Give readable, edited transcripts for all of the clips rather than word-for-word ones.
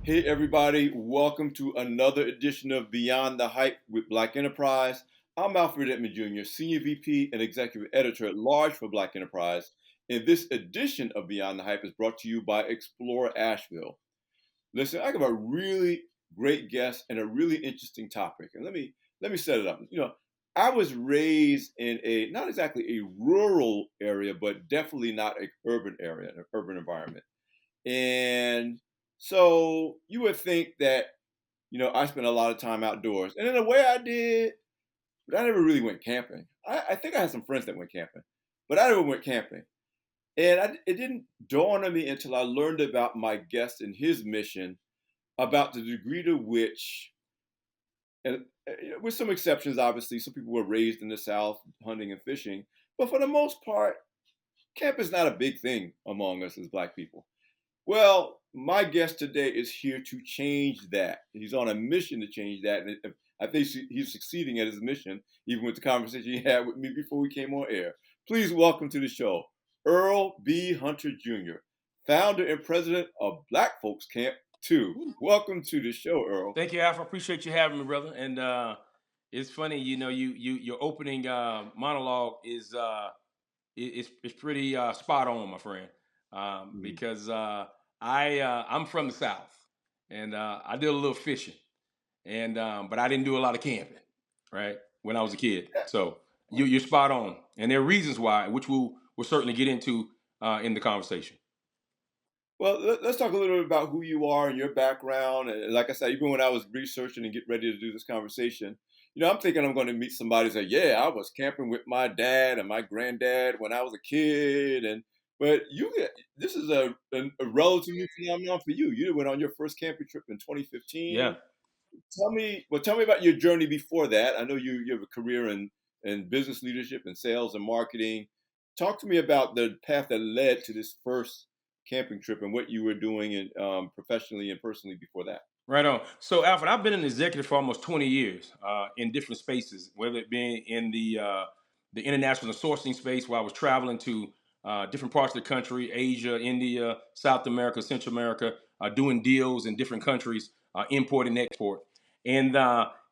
Hey, everybody, welcome to another edition of Beyond the Hype with Black Enterprise. I'm Alfred Edmond Jr., Senior VP and Executive Editor at Large for Black Enterprise. And this edition of Beyond the Hype is brought to you by Explorer Asheville. Listen, I have a really great guest and a really interesting topic. And let me set it up. I was raised in a not exactly a rural area, but definitely not an urban area, an urban environment. And so you would think that, I spent a lot of time outdoors. And in a way I did, but I never really went camping. I think I had some friends that went camping, but I never went camping. And it didn't dawn on me until I learned about my guest and his mission, about the degree to which, and with some exceptions, obviously, some people were raised in the South hunting and fishing, but for the most part, camp is not a big thing among us as Black people. Well, my guest today is here to change that. He's on a mission to change that. And I think he's succeeding at his mission, even with the conversation he had with me before we came on air. Please welcome to the show, Earl B. Hunter Jr., founder and president of Black Folks Camp 2. Welcome to the show, Earl. Thank you, Alpha. Appreciate you having me, brother. And it's funny, your opening monologue is pretty spot on, my friend. Mhm. Because I'm from the South, and I did a little fishing, and but I didn't do a lot of camping, right? When I was a kid. Yeah. So you're spot on, and there are reasons why, which we'll certainly get into in the conversation. Well, let's talk a little bit about who you are and your background. And like I said, even when I was researching and get ready to do this conversation, I'm thinking I'm going to meet somebody and say, "Yeah, I was camping with my dad and my granddad when I was a kid." But this is a relatively new phenomenon for you. You went on your first camping trip in Yeah. 2015. Tell me about your journey before that. I know you have a career in business leadership and sales and marketing. Talk to me about the path that led to this first camping trip and what you were doing professionally and personally before that. Right on. So, Alfred, I've been an executive for almost 20 years in different spaces, whether it be in the international sourcing space, where I was traveling to different parts of the country, Asia, India, South America, Central America, doing deals in different countries, import and export, and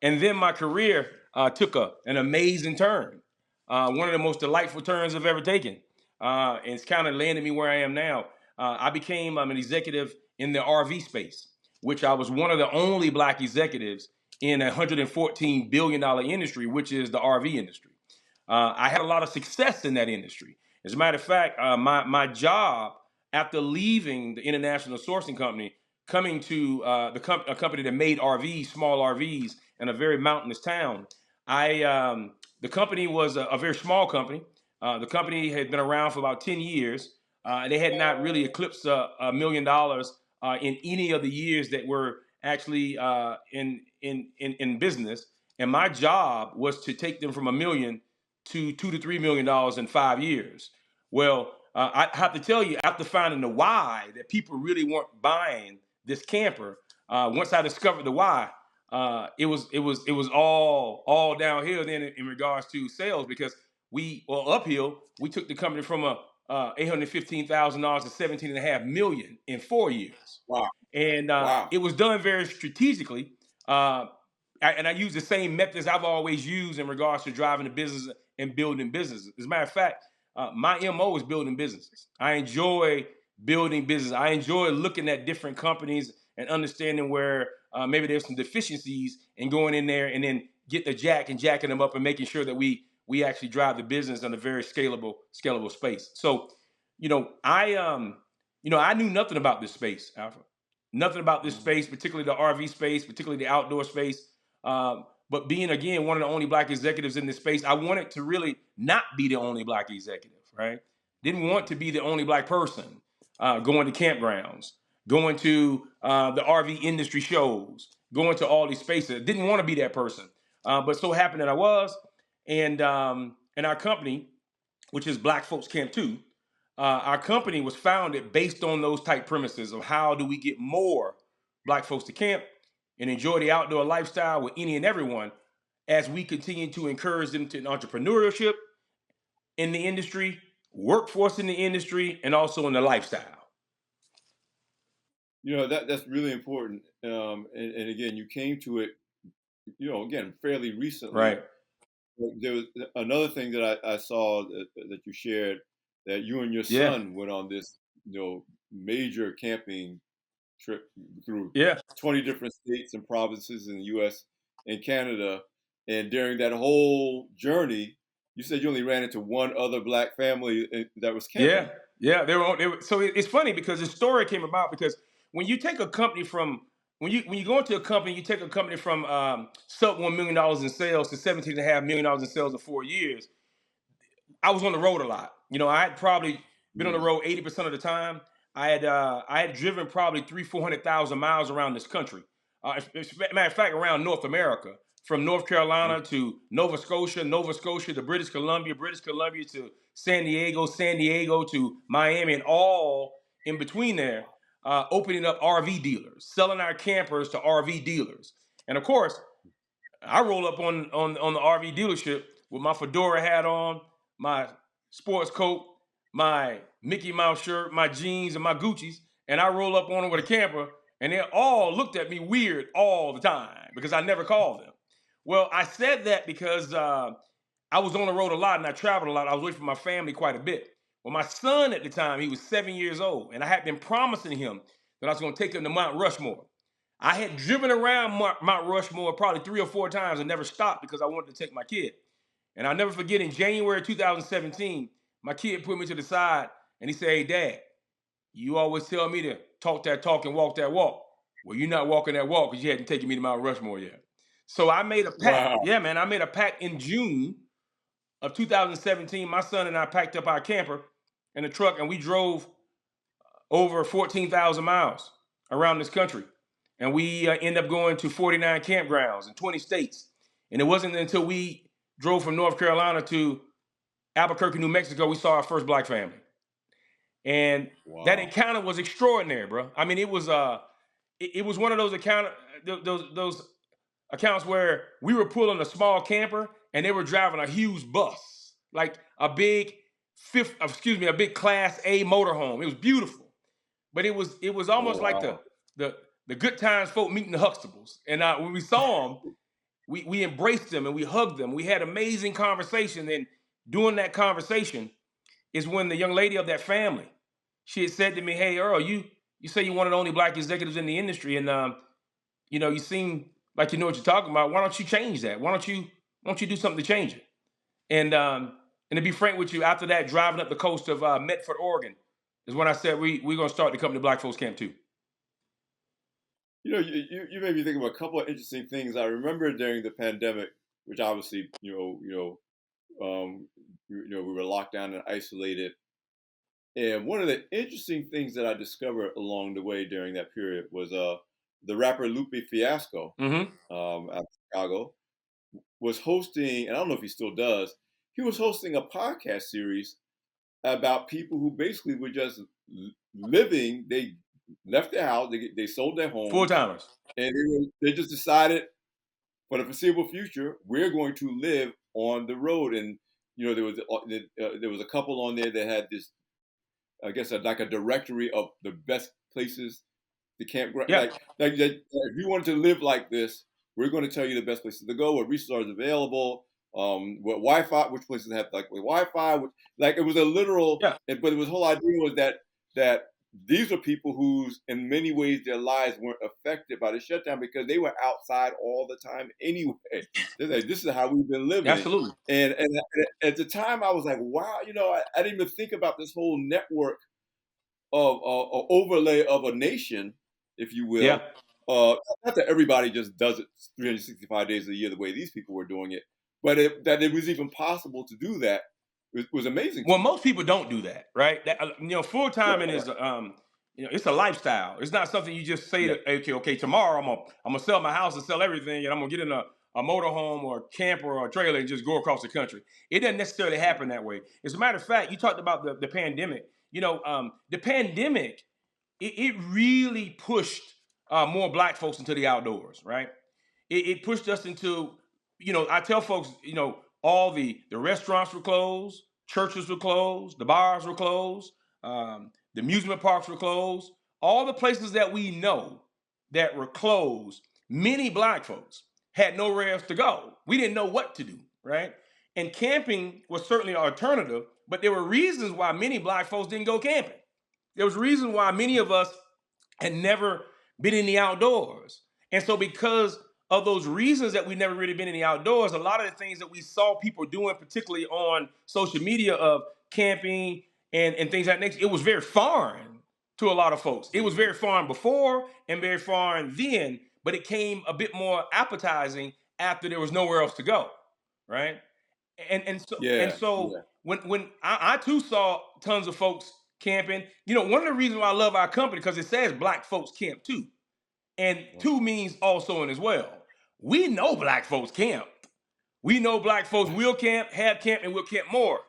then my career took an amazing turn, one of the most delightful turns I've ever taken, and it's kind of landed me where I am now. I became an executive in the RV space, which I was one of the only Black executives in a $114 billion industry, which is the RV industry. I had a lot of success in that industry. As a matter of fact, my job after leaving the international sourcing company, coming to a company that made RVs, small RVs, in a very mountainous town, the company was a very small company. The company had been around for about 10 years. They had not really eclipsed $1 million in any of the years that were actually in business. And my job was to take them from a million to $2 to $3 million in 5 years. Well, I have to tell you, after finding the why that people really weren't buying this camper, once I discovered the why, it was all downhill then in regards to sales, because uphill we took the company from a $815,000 to 17.5 million in 4 years, Wow. and Wow. it was done very strategically. And I use the same methods I've always used in regards to driving the business and building businesses. As a matter of fact, my MO is building businesses. I enjoy building business. I enjoy looking at different companies and understanding where maybe there's some deficiencies, and going in there and then get the jack and jacking them up and making sure that we actually drive the business in a very scalable space. So, I knew nothing about this space, Alpha. Nothing about this Mhm. space, particularly the RV space, particularly the outdoor space. But being, again, one of the only Black executives in this space, I wanted to really not be the only Black executive, right? Didn't want to be the only Black person going to campgrounds, going to the RV industry shows, going to all these spaces. Didn't want to be that person, but so happened that I was. And our company, which is Black Folks Camp 2, our company was founded based on those type premises of how do we get more Black folks to camp and enjoy the outdoor lifestyle with any and everyone, as we continue to encourage them to entrepreneurship in the industry, workforce in the industry, and also in the lifestyle. That's really important. And again, you came to it, again, fairly recently. Right. But there was another thing that I saw that you shared, that you and your Yeah. son went on this, major camping trip through Yeah. 20 different states and provinces in the U.S. and Canada. And during that whole journey, you said you only ran into one other black family that was Yeah. camping. Yeah. So it's funny because the story came about because when you take a company from when you go into a company, you take a company from sub $1 million in sales to $17.5 million in sales in 4 years. I was on the road a lot. I had probably been on the Mm, road 80% of the time. I had driven probably 300,000 to 400,000 miles around this country. Matter of fact, around North America, from North mm. Carolina to Nova Scotia to British Columbia to San Diego to Miami, and all in between there, opening up RV dealers, selling our campers to RV dealers, and of course, I roll up on the RV dealership with my fedora hat on, my sports coat, my Mickey Mouse shirt, my jeans, and my Gucci's, and I roll up on them with a camper, and they all looked at me weird all the time because I never called them. Well, I said that because I was on the road a lot and I traveled a lot. I was away from my family quite a bit. Well, my son at the time, he was 7 years old, and I had been promising him that I was going to take him to Mount Rushmore. I had driven around Mount Rushmore probably 3 or 4 times and never stopped because I wanted to take my kid. And I'll never forget in January 2017, my kid put me to the side and he said, "Hey, Dad, you always tell me to talk that talk and walk that walk. Well, you're not walking that walk because you hadn't taken me to Mount Rushmore yet." So I made a pact. Wow. Yeah, man, I made a pact in June of 2017. My son and I packed up our camper and the truck and we drove over 14,000 miles around this country. And we end up going to 49 campgrounds in 20 states. And it wasn't until we drove from North Carolina to Albuquerque, New Mexico, we saw our first black family. And that Wow. encounter was extraordinary, bro. I mean, it was one of those those accounts where we were pulling a small camper and they were driving a huge bus, like a big a big Class A motorhome. It was beautiful. But it was Oh, almost like the wow. the the good times folk meeting the Huxtables. And when we saw them, we embraced them and we hugged them. We had amazing conversation. And during that conversation is when the young lady of that family, she had said to me, "Hey Earl, you say you're one of the only black executives in the industry, and you seem like you know what you're talking about. Why don't you change that? Why don't you do something to change it?" And to be frank with you, after that, driving up the coast of Medford, Oregon, is when I said we're gonna start the company Black Folks Camp too. You made me think of a couple of interesting things. I remember during the pandemic, which obviously, we were locked down and isolated. And one of the interesting things that I discovered along the way during that period was the rapper Lupe Fiasco Mm-hmm. out of Chicago was hosting, and I don't know if he still does, he was hosting a podcast series about people who basically were just living. They left their house, they sold their Full homes, timers. and they just decided for the foreseeable future, we're going to live on the road. And there was a couple on there that had this, I guess, like a directory of the best places to campground. Yeah. Like that, if you wanted to live like this, we're going to tell you the best places to go, what resources are available, what Wi-Fi, which places have like Wi-Fi. Like it was a literal, Yeah. but it was whole idea was that these are people whose, in many ways, their lives weren't affected by the shutdown because they were outside all the time anyway. They're like, this is how we've been living. Absolutely. And at the time, I was like, wow, I didn't even think about this whole network of overlay of a nation, if you Yeah. will. Not that everybody just does it 365 days a year the way these people were doing it, but that it was even possible to do that was amazing to Well, me. most people don't do that, right? Full Right, timing right, is it's a lifestyle. It's not something you just say yeah, to okay, tomorrow I'm gonna sell my house and sell everything, and I'm gonna get in a motorhome or a camper or a trailer and just go across the country. It doesn't necessarily right. happen that way. As a matter of fact, you talked about the pandemic. The pandemic it really pushed more black folks into the outdoors, right? It pushed us into, I tell folks, all the restaurants were closed, churches were closed, the bars were closed, the amusement parks were closed. all the places that we know that were closed, many black folks had nowhere else to go. We didn't know what to do, right? And camping was certainly an alternative, but there were reasons why many black folks didn't go camping. There was reasons why many of us had never been in the outdoors. And so, because of those reasons that we never really been in the outdoors, a lot of the things that we saw people doing, particularly on social media of camping and things like that, it was very foreign to a lot of folks. It was very foreign before and very foreign then, but it came a bit more appetizing after there was nowhere else to go, right? And Yeah, so yeah, when I too saw tons of folks camping, one of the reasons why I love our company because it says black folks camp too, and right. two means also and as well. We know black folks camp. We know black folks will camp, have camp, and will camp more.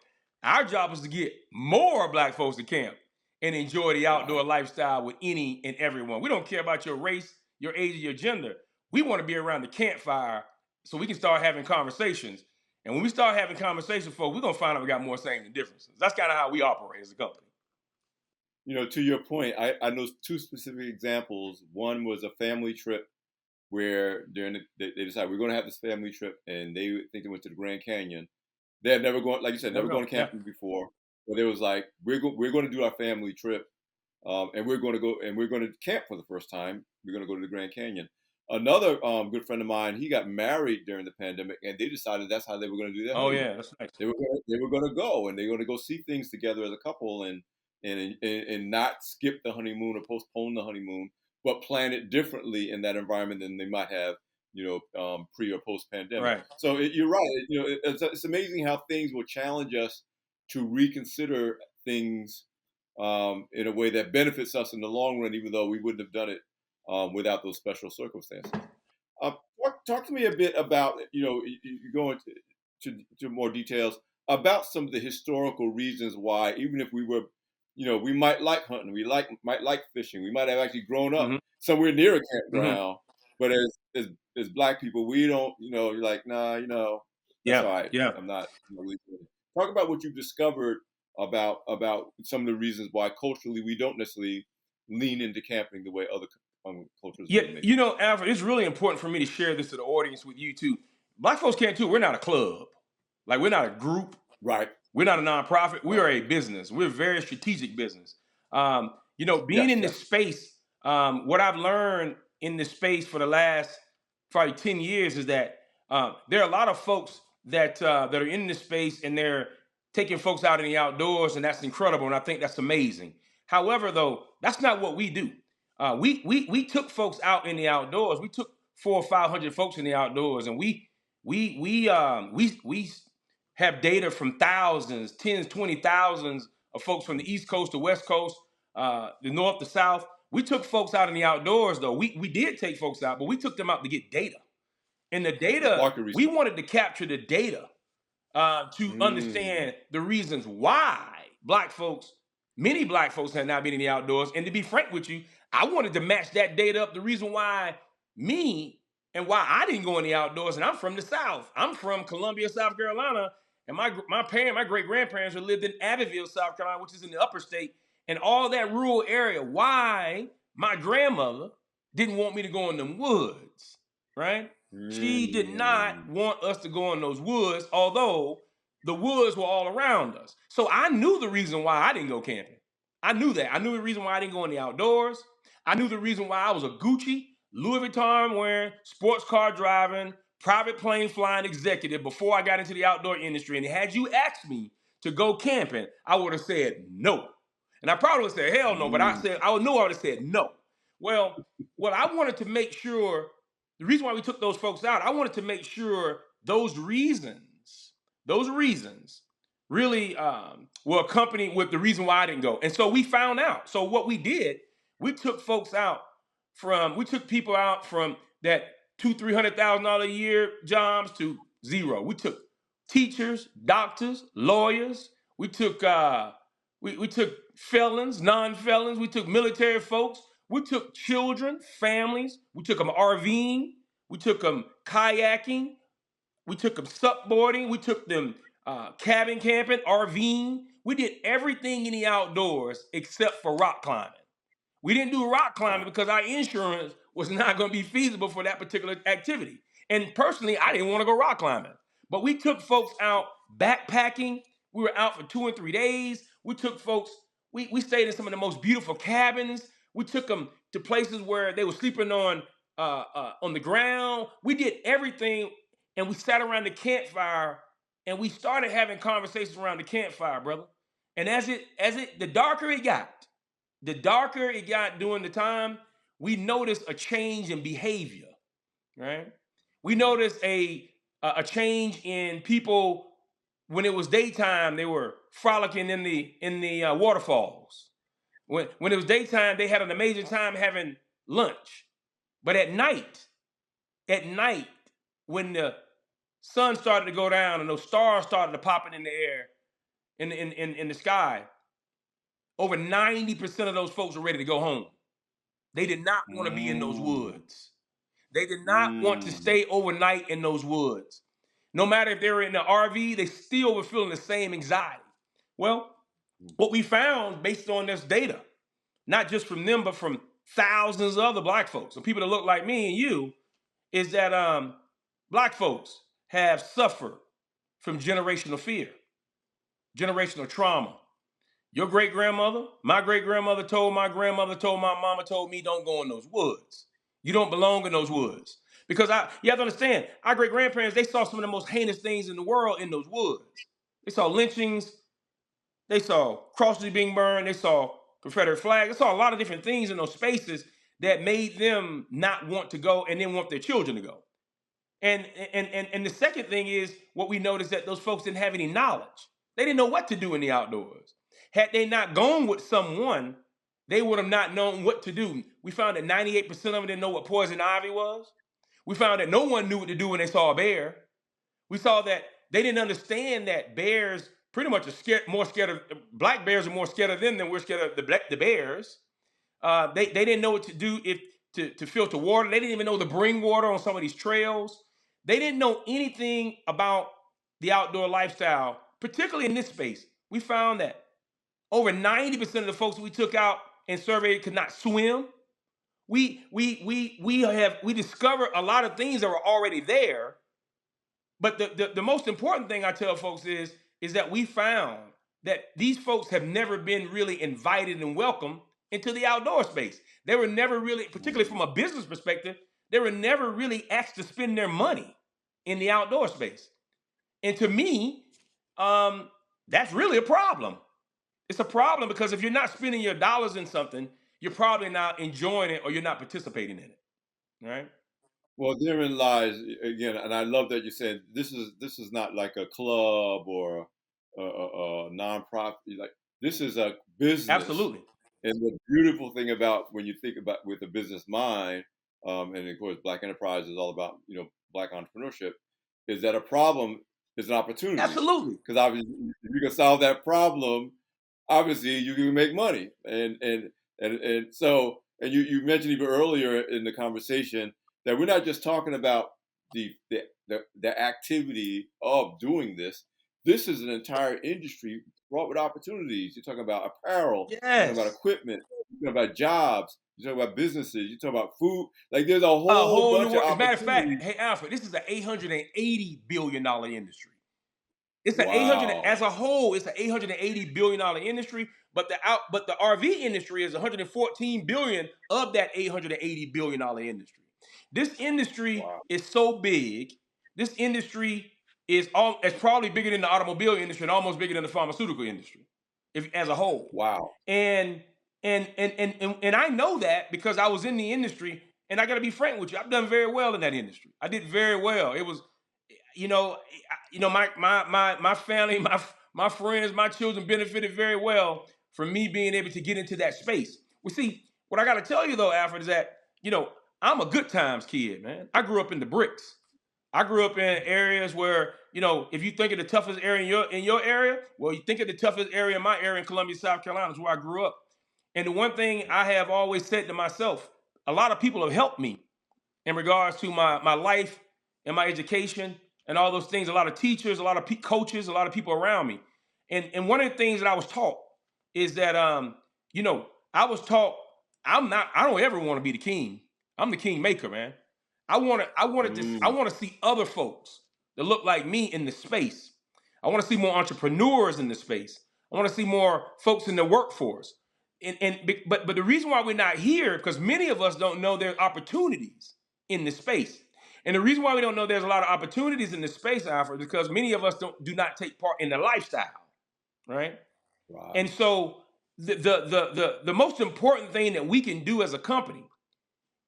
Our job is to get more black folks to camp and enjoy the outdoor Right. lifestyle with any and everyone. We don't care about your race, your age, or your gender. We want to be around the campfire so we can start having conversations. And when we start having conversations, folks, we're gonna find out we got more same than differences. That's kind of how we operate as a company. To your point, I know two specific examples. One was a family trip where they decided we're going to have this family trip, and they think they went to the Grand Canyon. They had never gone, like you said, Never never gone go. Yeah. camping before, but it was like we're going to do our family trip, and we're going to go and we're going to camp for the first time. We're going to go to the Grand Canyon. Another good friend of mine, he got married during the pandemic, and they decided that's how they were going to do their Oh honeymoon. yeah, that's nice. They were going to go, and they were going to go see things together as a couple, and not skip the honeymoon or postpone the honeymoon, but plan it differently in that environment than they might have, pre or post pandemic. Right. So you're right. It's amazing how things will challenge us to reconsider things in a way that benefits us in the long run, even though we wouldn't have done it without those special circumstances. Talk to me a bit about, you go into more details about some of the historical reasons why, even if we were, we might like hunting, might like fishing, we might have actually grown up Hmm. somewhere near a Hmm. campground, but as black people, we don't, you're like, nah, that's Yeah. all right. Yeah. I'm not. Really doing it. Talk about what you've discovered about some of the reasons why culturally we don't necessarily lean into camping the way other cultures Yeah, may, maybe. Alfred, it's really important for me to share this to the audience with you too. Black folks can't too. We're not a club. Like we're not a group. Right. We're not a nonprofit. We Right. are a business. We're a very strategic business. Being Yes. in this Yes. space, what I've learned in this space for the last probably 10 years is that there are a lot of folks that are in this space and they're taking folks out in the outdoors, and that's incredible. And I think that's amazing. However, though, that's not what we do. We took folks out in the outdoors. We took 400 or 500 folks in the outdoors, and we have data from thousands, tens, 20,000s of folks from the East Coast to West Coast, the North to South. We took folks out in the outdoors, though. We did take folks out, but we took them out to get data. And the data, Market we research. wanted to capture the data to Mm. understand the reasons why many black folks have not been in the outdoors. And to be frank with you, I wanted to match that data up. The reason why me and why I didn't go in the outdoors, and I'm from the South. I'm from Columbia, South Carolina, and my great grandparents lived in Abbeville, South Carolina, which is in the upper state, and all that rural area. Why my grandmother didn't want me to go in them woods, right? She did not Mm. want us to go in those woods, although the woods were all around us. So I knew the reason why I didn't go camping. I knew that. I knew the reason why I didn't go in the outdoors. I knew the reason why I was a Gucci, Louis Vuitton wearing, sports car driving, private plane flying executive before I got into the outdoor industry. And had you asked me to go camping, I would have said no. And I probably would have said hell no, but Mm. I knew I would have said no. Well, I wanted to make sure the reason why we took those folks out, I wanted to make sure those reasons really were accompanied with the reason why I didn't go. And so we found out. So what we did, we took people out from that $200,000-300,000 a year jobs to zero. We took teachers, doctors, lawyers. We took felons, non-felons. We took military folks. We took children, families. We took them RVing. We took them kayaking. We took them supboarding. We took them cabin camping, RVing. We did everything in the outdoors except for rock climbing. We didn't do rock climbing Wow. because our insurance was not going to be feasible for that particular activity. And personally, I didn't want to go rock climbing. But we took folks out backpacking. We were out for 2 and 3 days. We took folks, we stayed in some of the most beautiful cabins. We took them to places where they were sleeping on the ground. We did everything, and we sat around the campfire, and we started having conversations around the campfire, brother. And the darker it got during the time, we noticed a change in behavior, right? We noticed a change in people. When it was daytime, they were frolicking in the waterfalls. When it was daytime, they had an amazing time having lunch. But at night, when the sun started to go down and those stars started to popping in the air, in the sky, over 90% of those folks were ready to go home. They did not want to be in those Mm, woods. They did not want to mm, stay overnight in those woods. No matter if they were in the RV, they still were feeling the same anxiety. Well, what we found based on this data, not just from them, but from thousands of other black folks and people that look like me and you, is that black folks have suffered from generational fear, generational trauma. Your great grandmother, my great grandmother told my grandmother, told my mama, told me, don't go in those woods. You don't belong in those woods. Because you have to understand, our great grandparents, they saw some of the most heinous things in the world in those woods. They saw lynchings, they saw crosses being burned, they saw Confederate flags, they saw a lot of different things in those spaces that made them not want to go and then want their children to go. And the second thing is what we noticed, that those folks didn't have any knowledge. They didn't know what to do in the outdoors. Had they not gone with someone, they would have not known what to do. We found that 98% of them didn't know what poison ivy was. We found that no one knew what to do when they saw a bear. We saw that they didn't understand that bears pretty much are more scared of black bears are more scared of them than we're scared of the bears. They didn't know what to do if to filter water. They didn't even know to bring water on some of these trails. They didn't know anything about the outdoor lifestyle, particularly in this space. We found that over 90% of the folks we took out and surveyed could not swim. We discovered a lot of things that were already there, but the most important thing I tell folks is that we found that these folks have never been really invited and welcomed into the outdoor space. They were never really, particularly mm. from a business perspective, they were never really asked to spend their money in the outdoor space. And to me, that's really a problem. It's a problem because if you're not spending your dollars in something, you're probably not enjoying it or you're not participating in it. Right? Well, therein lies again, and I love that you said this is not like a club or a nonprofit. Like this is a business, Absolutely. and the beautiful thing about when you think about with a business mind, and of course, Black enterprise is all about Black entrepreneurship, is that a problem is an opportunity Absolutely. because obviously if you can solve that problem, obviously you can make money, and so you mentioned even earlier in the conversation that we're not just talking about the activity of doing this. This is an entire industry fraught with opportunities. You're talking about apparel, you're talking about Yes. equipment, you're talking about jobs, you're talking about businesses, you're talking about food. Like there's a A whole whole new bunch of world. As a matter of fact, opportunities. hey Alfred, this is an $880 billion industry. It's an 800 Wow. as a whole. It's an $880 billion industry, but the RV industry is 114 billion of that $880 billion industry. This industry Wow. is so big. This industry it's probably bigger than the automobile industry and almost bigger than the pharmaceutical industry, if as a whole. Wow. And and I know that because I was in the industry, and I got to be frank with you, I've done very well in that industry. I did very well. It was, you know, my family, my friends, my children benefited very well from me being able to get into that space. We see what I got to tell you though, Alfred, is that I'm a good times kid, man. I grew up in the bricks. I grew up in areas where, if you think of the toughest area in your area, well, you think of the toughest area in my area in Columbia, South Carolina, is where I grew up. And the one thing I have always said to myself, a lot of people have helped me in regards to my life and my education and all those things. A lot of teachers, a lot of coaches, a lot of people around me. And one of the things that I was taught is that I was taught I don't ever want to be the king. I'm the king maker, man. I Mm, want to see other folks that look like me in the space. I want to see more entrepreneurs in the space. I want to see more folks in the workforce. But the reason why we're not here, because many of us don't know there's opportunities in this space. And the reason why we don't know there's a lot of opportunities in this space, Alfred, is because many of us do not take part in the lifestyle, right? right. And so the most important thing that we can do as a company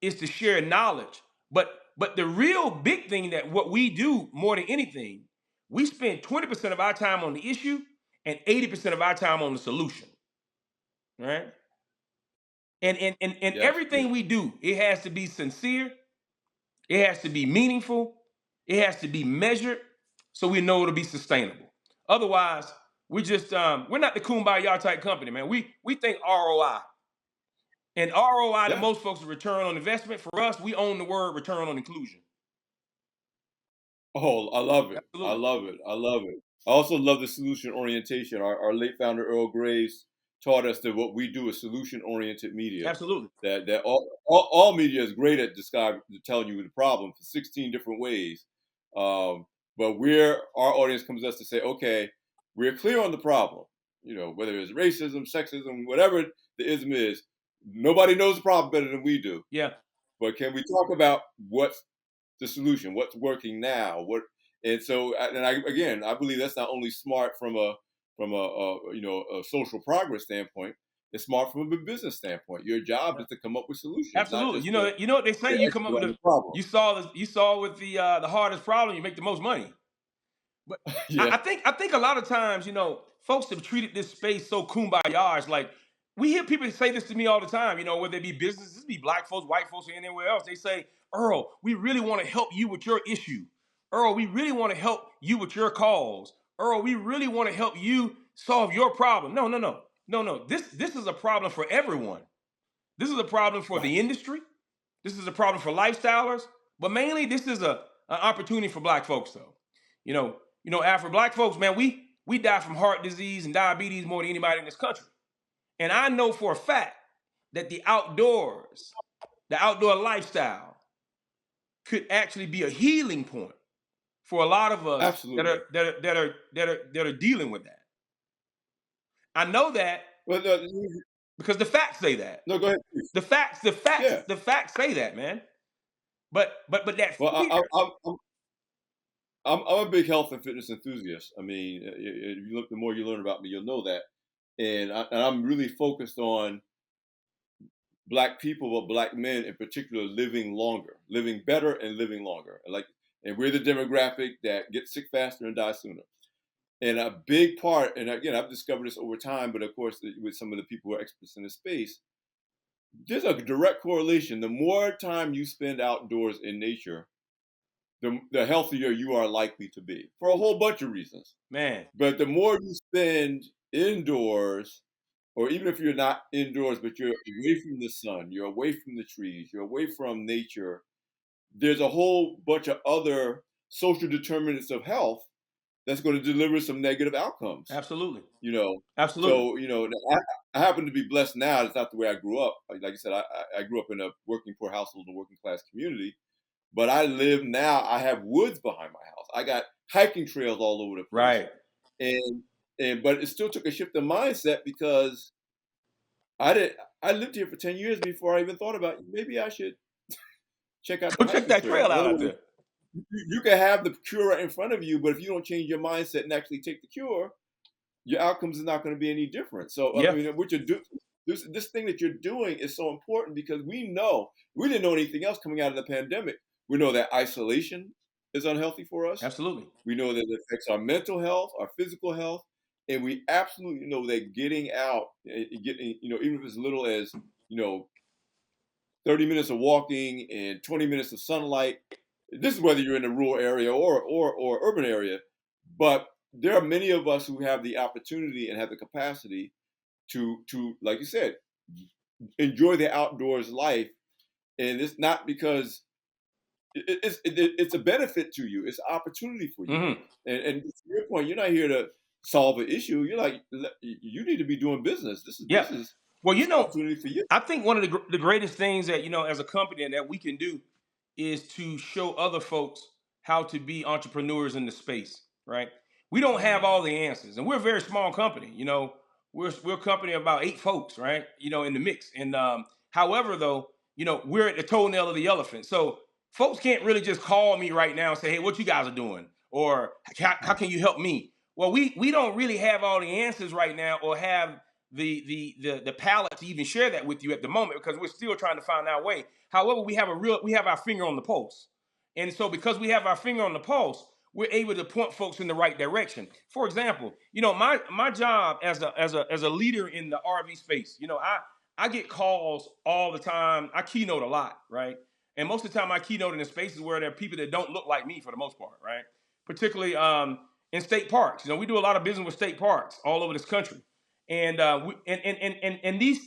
is to share knowledge. But the real big thing that what we do more than anything, we spend 20% of our time on the issue and 80% of our time on the solution. Right? And Yes, everything yes. we do, it has to be sincere, it has to be meaningful, it has to be measured, so we know it'll be sustainable. Otherwise, we're not the kumbaya type company, man. We think ROI. And ROI to Yeah. most folks is return on investment. For us, we own the word return on inclusion. Oh, I love it. I Absolutely. love it. I love it. I also love the solution orientation. Our late founder Earl Graves taught us that what we do is solution oriented media. Absolutely. That all media is great at describing telling you the problem for 16 different ways. But our audience comes to us to say, okay, we're clear on the problem. You know, whether it's racism, sexism, whatever the ism is, nobody knows the problem better than we do. Yeah. But can we talk about what's the solution? What's working now? And so, I believe that's not only smart from a social progress standpoint. It's smart from a business standpoint. Your job Yeah. is to come up with solutions, not Absolutely. just to You know what they say. You come up expedite with the problem. you saw with the hardest problem, you make the most money. But Yeah, I think a lot of times, folks have treated this space so kumbaya. It's like we hear people say this to me all the time. Whether it be businesses, be black folks, white folks, or anywhere else. They say, "Earl, we really want to help you with your issue. Earl, we really want to help you with your cause. Earl, we really want to help you solve your problem." No, no, no, no, no. This is a problem for everyone. This is a problem for right. the industry. This is a problem for lifestylers, but mainly this is an opportunity for black folks, though. After black folks, man, we die from heart disease and diabetes more than anybody in this country. And I know for a fact that the outdoor lifestyle, could actually be a healing point for a lot of us Absolutely. that are dealing with that. I know that But because the facts say that. no, go ahead, please. Yeah. The facts say that, man. But that Well, fear. I'm a big health and fitness enthusiast. I mean, if you look, the more you learn about me, you'll know that. And I'm really focused on black people, but black men in particular, living longer, living better, and living longer. And we're the demographic that gets sick faster and dies sooner. And a big part, and again, I've discovered this over time, but of course, with some of the people who are experts in the space, there's a direct correlation. The more time you spend outdoors in nature, the healthier you are likely to be for a whole bunch of reasons. Man, But the more you spend indoors, or even if you're not indoors, but you're away from the sun, you're away from the trees, you're away from nature, there's a whole bunch of other social determinants of health that's going to deliver some negative outcomes. absolutely. You know, Absolutely. so I happen to be blessed now. It's not the way I grew up. Like I said, I grew up in a working poor household, and working class community. But I live now. I have woods behind my house. I got hiking trails all over the place, Right. and but it still took a shift in mindset because I did. I lived here for 10 years before I even thought about maybe I should check out the Go check hiking that trails. trail In out other out words, there. you can have the cure right in front of you, but if you don't change your mindset and actually take the cure, your outcomes is not going to be any different. So I Yeah. mean, what you're doing, this thing that you're doing is so important because we didn't know anything else coming out of the pandemic. We know that isolation is unhealthy for us. Absolutely. We know that it affects our mental health, our physical health, and we absolutely know that getting out, getting even if it's little as 30 minutes of walking and 20 minutes of sunlight. This is whether you're in a rural area or urban area, but there are many of us who have the opportunity and have the capacity to like you said, enjoy the outdoors life, and it's not because it's a benefit to you. It's an opportunity for you, Hmm. and to your point, you're not here to solve an issue. You're like you need to be doing business. This is Yeah. business. Well, It's an opportunity for you. I think one of the greatest things that as a company that we can do is to show other folks how to be entrepreneurs in the space. Right? We don't have all Mm, the answers, and we're a very small company. We're a company of about 8 folks, right? In the mix. And however, though, we're at the toenail of the elephant. So folks can't really just call me right now and say, "Hey, what you guys are doing?" or "How can you help me?" Well, we don't really have all the answers right now, or have the palette to even share that with you at the moment, because we're still trying to find our way. However, we have our finger on the pulse, and so because we have our finger on the pulse, we're able to point folks in the right direction. For example, my job as a leader in the RV space, I get calls all the time. I keynote a lot, right? And most of the time, I keynote in spaces where there are people that don't look like me for the most part, right? Particularly in state parks. We do a lot of business with state parks all over this country, and these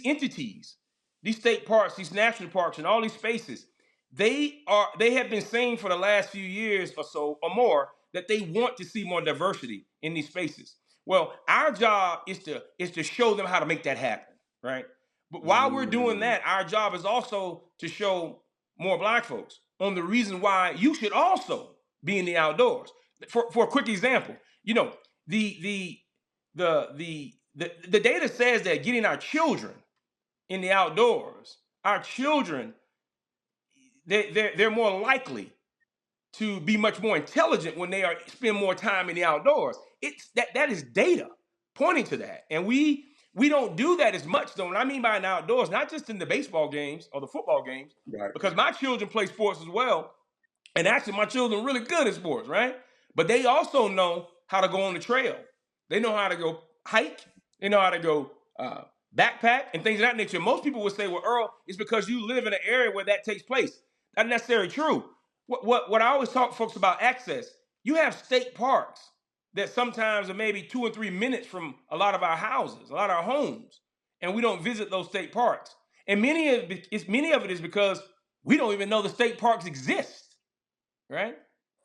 entities, these state parks, these national parks, and all these spaces, they have been saying for the last few years or so or more that they want to see more diversity in these spaces. Well, our job is to show them how to make that happen, right? But while we're doing mm, that, our job is also to show more black folks on the reason why you should also be in the outdoors. For a quick example, the the the data says that getting our children in the outdoors, our children, they're more likely to be much more intelligent when they are spend more time in the outdoors. It's that is data pointing to that, and we don't do that as much though. And I mean by in outdoors, not just in the baseball games or the football games, right. because my children play sports as well. And actually, my children are really good at sports, right? But they also know how to go on the trail. They know how to go hike. They know how to go backpack and things of that nature. Most people would say, "Well, Earl, it's because you live in an area where that takes place." Not necessarily true. What I always talk to folks about access. You have state parks that sometimes are maybe 2 or 3 minutes from a lot of our houses, a lot of our homes, and we don't visit those state parks. And many of it is because we don't even know the state parks exist, right?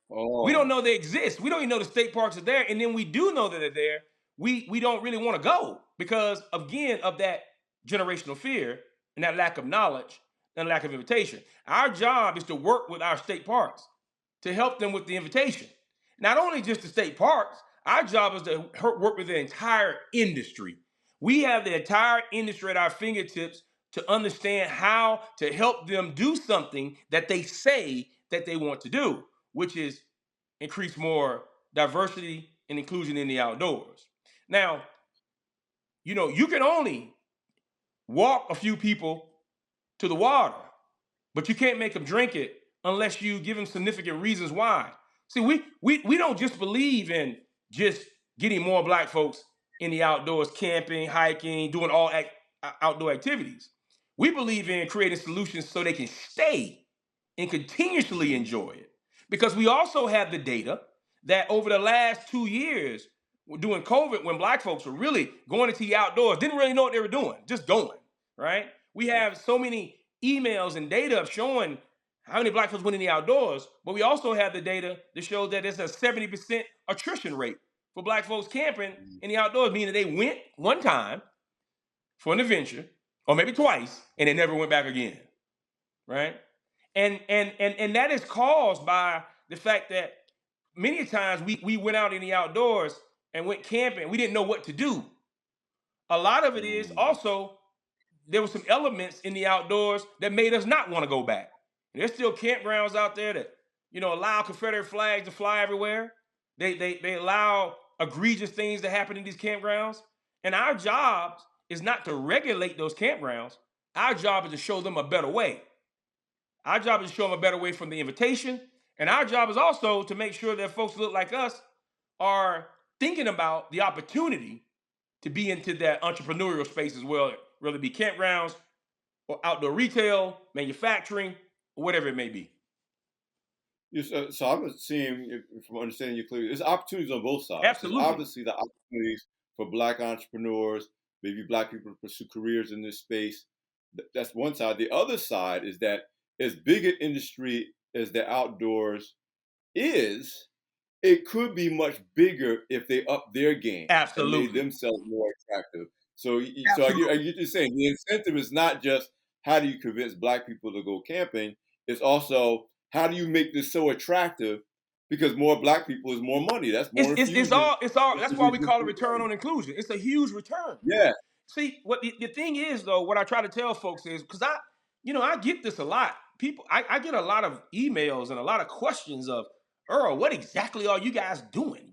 We don't Oh, know they exist. We don't even know the state parks are there. And then we do know that they're there. We don't really want to go because, again, of that generational fear and that lack of knowledge and lack of invitation. Our job is to work with our state parks to help them with the invitation. Not only just the state parks, our job is to work with the entire industry. We have the entire industry at our fingertips to understand how to help them do something that they say that they want to do, which is increase more diversity and inclusion in the outdoors. Now, you can only walk a few people to the water, but you can't make them drink it unless you give them significant reasons why. See, we don't just believe in just getting more black folks in the outdoors, camping, hiking, doing all outdoor activities. We believe in creating solutions so they can stay and continuously mm, enjoy it. Because we also have the data that over the last 2 years, during COVID, when black folks were really going into the outdoors, didn't really know what they were doing, just going, right? We have so many emails and data of showing how many black folks went in the outdoors, but we also have the data that shows that there's a 70% attrition rate for black folks camping mm. in the outdoors, meaning they went one time for an adventure, or maybe twice, and they never went back again, right? And that is caused by the fact that many times we went out in the outdoors and went camping. We didn't know what to do. A lot of it is Mm. also there were some elements in the outdoors that made us not want to go back. There's still campgrounds out there that allow Confederate flags to fly everywhere. They allow egregious things to happen in these campgrounds. And our job is not to regulate those campgrounds. Our job is to show them a better way. Our job is to show them a better way from the invitation. And our job is also to make sure that folks who look like us are thinking about the opportunity to be into that entrepreneurial space as well, whether it be campgrounds or outdoor retail, manufacturing, or whatever it may be. Yes, so I'm seeing, from understanding you clearly, there's opportunities on both sides. There's Absolutely. obviously the opportunities for Black entrepreneurs, maybe Black people to pursue careers in this space. That's one side. The other side is that as big an industry as the outdoors is, it could be much bigger if they up their game and made Absolutely. themselves more attractive. So I Absolutely. get you saying the incentive is not just how do you convince black people to go camping. It's also how do you make this so attractive because more black people is more money. That's more infusion It's all. That's into why the we call it existing return money. on inclusion. It's a huge return. Yeah. See, what the thing is though, what I try to tell folks is because I get this a lot. I get a lot of emails and a lot of questions of Earl, what exactly are you guys doing?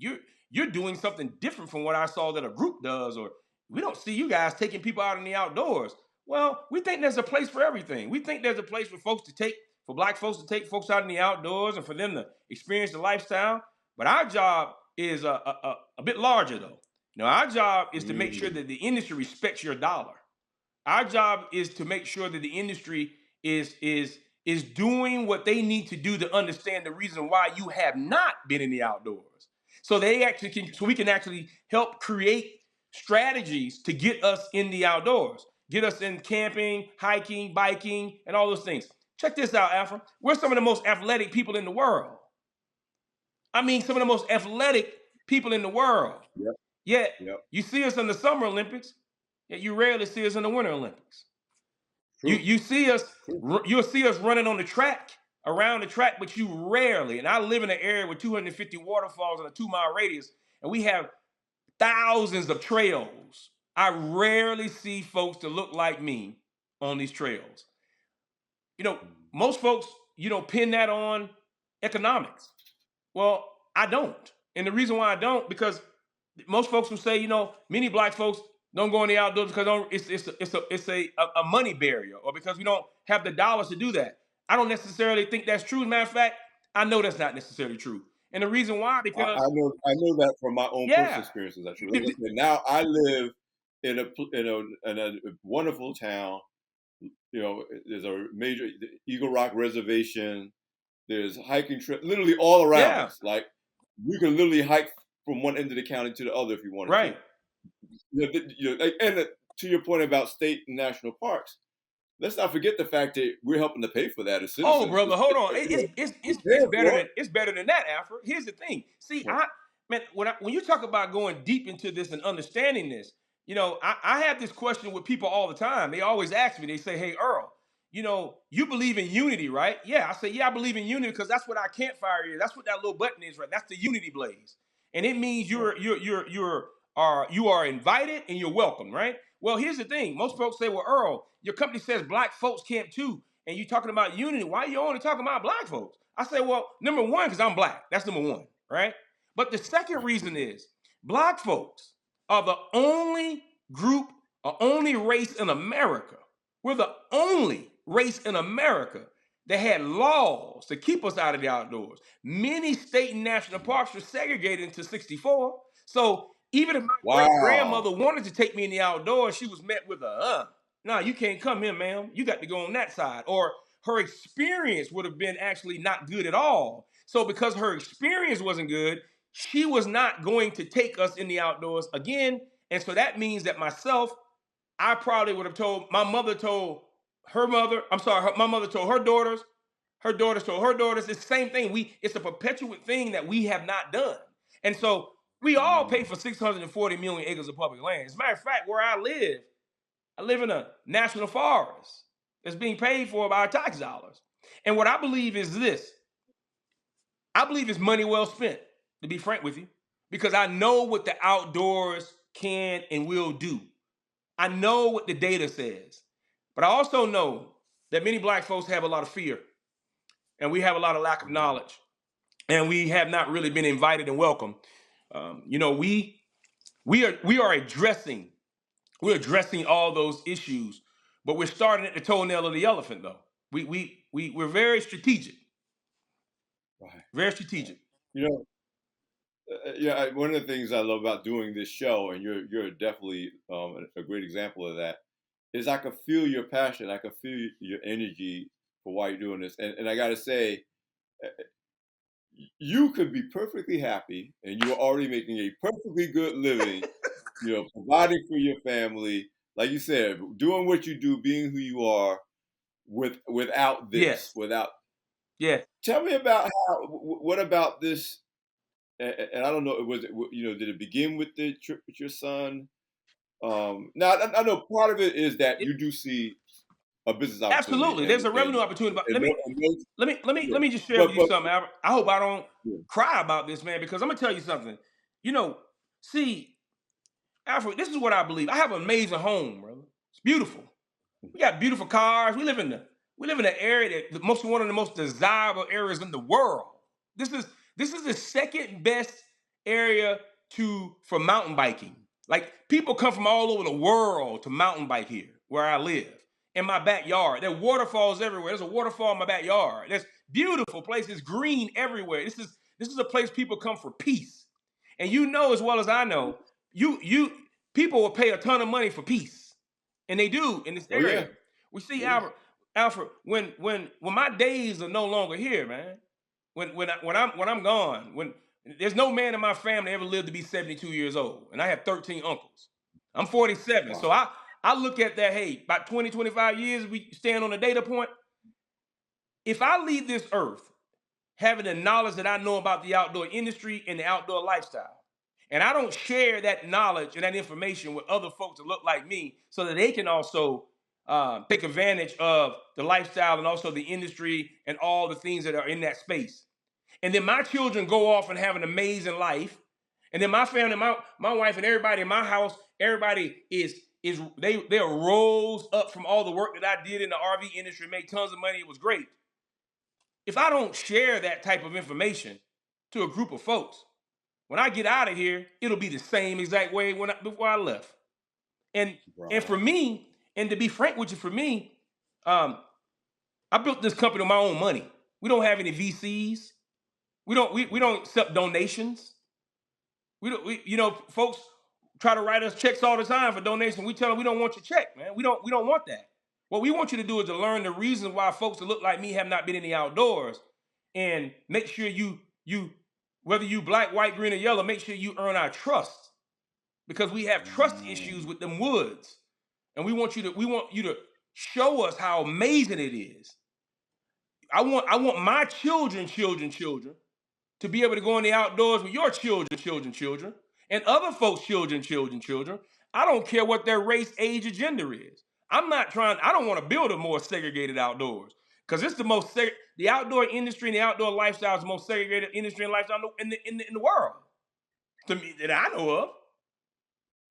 You're doing something different from what I saw that a group does, or we don't see you guys taking people out in the outdoors. Well, we think there's a place for everything. We think there's a place for black folks to take folks out in the outdoors and for them to experience the lifestyle. But our job is a bit larger though. Now, our job is to make sure Mm, that the industry respects your dollar. Our job is to make sure that the industry is doing what they need to do to understand the reason why you have not been in the outdoors. So we can actually help create strategies to get us in the outdoors, get us in camping, hiking, biking, and all those things. Check this out, Alpha. We're some of the most athletic people in the world. I mean, some of the most athletic people in the world. yep. Yet Yep. you see us in the Summer Olympics, yet you rarely see us in the Winter Olympics. You True. you see us True. you'll see us running on the track, around the track, but you rarely. And I live in an area with 250 waterfalls in a 2 mile radius, and we have thousands of trails. I rarely see folks that look like me on these trails. You know, Mm. most folks, pin that on economics. Well, I don't. And the reason why I don't, because most folks will say, many black folks don't go in the outdoors because it's a money barrier, or because we don't have the dollars to do that. I don't necessarily think that's true. As a matter of fact, I know that's not necessarily true. And the reason why, because I know that from my own personal yeah, experiences. Actually, like I said, now I live in a wonderful town. You know, there's a major Eagle Rock Reservation. There's hiking trip literally all around yeah, us. Like you can literally hike from one end of the county to the other if you wanted to. right. To your point about state and national parks, let's not forget the fact that we're helping to pay for that as Oh, citizens. brother, hold on. You know, It's we're paying for it. it's better than that, Alfred. Here's the thing. See, Right. when you talk about going deep into this and understanding this, I have this question with people all the time. They always ask me. They say, "Hey, Earl, you believe in unity, right?" Yeah, I say, "Yeah, I believe in unity because that's what our campfire is. That's what that little button is, right? That's the unity blaze, and it means Right. you are invited and you're welcome, right?" Well, here's the thing. Most folks say, "Well, Earl, your company says black folks camp too, and you talking about unity. Why are you only talking about black folks?" I say, "Well, number one, because I'm black. That's number one, right? But the second reason is black folks are the only group or only race in America. We're the only race in America that had laws to keep us out of the outdoors. Many state and national parks were segregated into 64. So even if my great Wow. grandmother wanted to take me in the outdoors, she was met with no, you can't come here, ma'am. You got to go on that side. Or her experience would have been actually not good at all. So because her experience wasn't good, she was not going to take us in the outdoors again. And so that means that myself, I probably would have told my mother told her mother. I'm sorry, my mother told her daughters. Her daughters told her daughters. It's the same thing. It's a perpetual thing that we have not done. And so we all pay Mm. for 640 million acres of public land. As a matter of fact, where I live in a national forest that's being paid for by our tax dollars. And what I believe is this: I believe it's money well spent, to be frank with you, because I know what the outdoors can and will do. I know what the data says, but I also know that many black folks have a lot of fear, and we have a lot of lack of Mm. knowledge, and we have not really been invited and welcome. We are addressing all those issues, but we're starting at the toenail of the elephant, though. We're very strategic, Right. very Right. strategic. You know, yeah. One of the things I love about doing this show, and you're definitely a great example of that, is I can feel your passion. I can feel your energy for why you're doing this. And I got to say, you could be perfectly happy, and you're already making a perfectly good living. You know, providing for your family, like you said, doing what you do, being who you are, without this, Yes, without. yes. Tell me about how. What about this? And I don't know. Was it? Did it begin with the trip with your son? Now I know part of it is that It, you do see a business opportunity absolutely, there's a revenue opportunity. But and, no- and those, let yeah. me just share with But you something, Albert. I hope I don't yeah. cry about this, man, because I'm gonna tell you something. You know, see, Alfred, this is what I believe. I have an amazing home, brother. It's beautiful. We got beautiful cars. We live in an area that most one of the most desirable areas in the world. This is this is the second best area to for mountain biking. Like people come from all over the world to mountain bike here where I live. In my backyard. There are waterfalls everywhere. There's a waterfall in my backyard. There's beautiful places, green everywhere. This is a place people come for peace. And you know as well as I know, you people will pay a ton of money for peace. And they do in this Oh yeah. area. We see Oh yeah. Alfred, when my days are no longer here, man. When I'm gone, when there's no man in my family ever lived to be 72 years old, and I have 13 uncles. I'm 47, so Wow. I look at that. Hey, about 20 25 years, we stand on a data point. If I leave this earth having the knowledge that I know about the outdoor industry and the outdoor lifestyle. And I don't share that knowledge and that information with other folks that look like me so that they can also take advantage of the lifestyle and also the industry and all the things that are in that space. And then my children go off and have an amazing life. And then my family, my wife and everybody in my house, everybody is they rose up from all the work that I did in the RV industry, made tons of money. It was great. If I don't share that type of information to a group of folks, when I get out of here, it'll be the same exact way before I left. And and for Right. me, and to be frank with you, for me, um, I built this company with my own money. We don't have any VCs. We don't accept donations. We don't we you know folks try to write us checks all the time for donations. We tell them we don't want your check, man. We don't want that. What we want you to do is to learn the reasons why folks that look like me have not been in the outdoors, and make sure you whether you black, white, green, or yellow, make sure you earn our trust because we have trust issues Mm. with them woods, and we want you to show us how amazing it is. I want my children to be able to go in the outdoors with your children, and other folks' children. I don't care what their race, age, or gender is. I don't want to build a more segregated outdoors because it's the outdoor industry and the outdoor lifestyle is the most segregated industry and lifestyle in the world to me that I know of.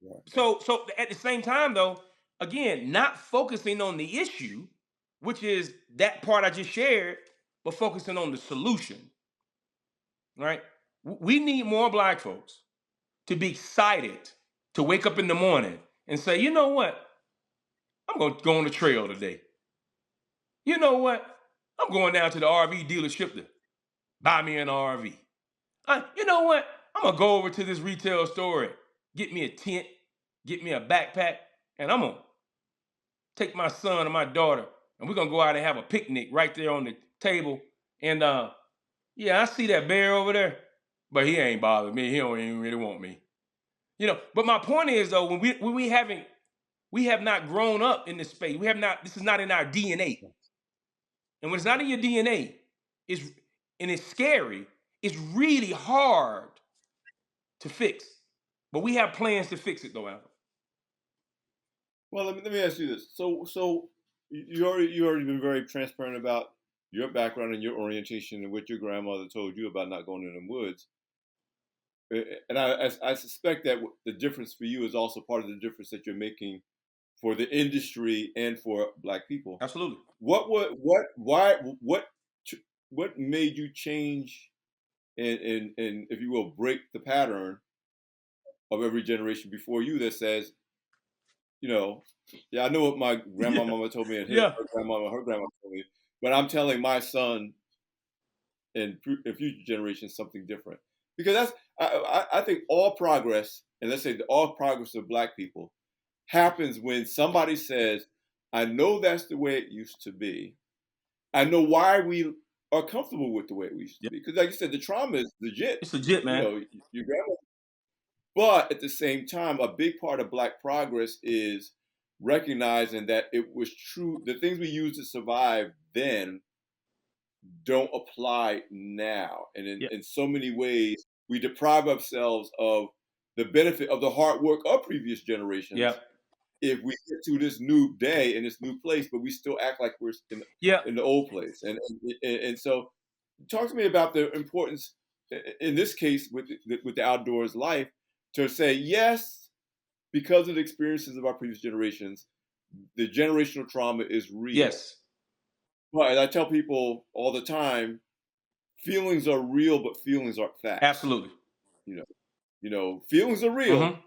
Right. Right. So at the same time, though, again, not focusing on the issue, which is that part I just shared, but focusing on the solution, right? We need more black folks to be excited to wake up in the morning and say, you know what? I'm going to go on the trail today. You know what? I'm going down to the RV dealership to buy me an RV. You know what? I'm going to go over to this retail store and get me a tent, get me a backpack, and I'm going to take my son and my daughter, and we're going to go out and have a picnic right there on the table. And yeah, I see that bear over there, but he ain't bothered me. He don't even really want me. But my point is though, we have not grown up in this space. We have not. This is not in our DNA. And when it's not in your DNA, it's and it's scary. It's really hard to fix. But we have plans to fix it, though, Alpha. Well, let me ask you this. So you already been very transparent about your background and your orientation and what your grandmother told you about not going in the woods. And I suspect that the difference for you is also part of the difference that you're making for the industry and for Black people. Absolutely. Why, what made you change and if you will, break the pattern of every generation before you that says, you know, yeah, I know what my Yeah. grandmama told me and Yeah. her grandmama told me, but I'm telling my son and future generations something different because I think all progress, and let's say all progress of Black people happens when somebody says, I know that's the way it used to be. I know why we are comfortable with the way it used to Yeah. be. Because, like you said, the trauma is legit. It's legit, You man. know, your grandma. But at the same time, a big part of Black progress is recognizing that it was true. The things we used to survive then don't apply now. And Yeah. in so many ways, we deprive ourselves of the benefit of the hard work of previous generations Yep. if we get to this new day and this new place, but we still act like we're Yep. in the old place. And so, talk to me about the importance in this case with the outdoors life to say yes because of the experiences of our previous generations. The generational trauma is real, Yes. but I tell people all the time, feelings are real, but feelings aren't facts. Absolutely. You know, feelings are real, Hmm.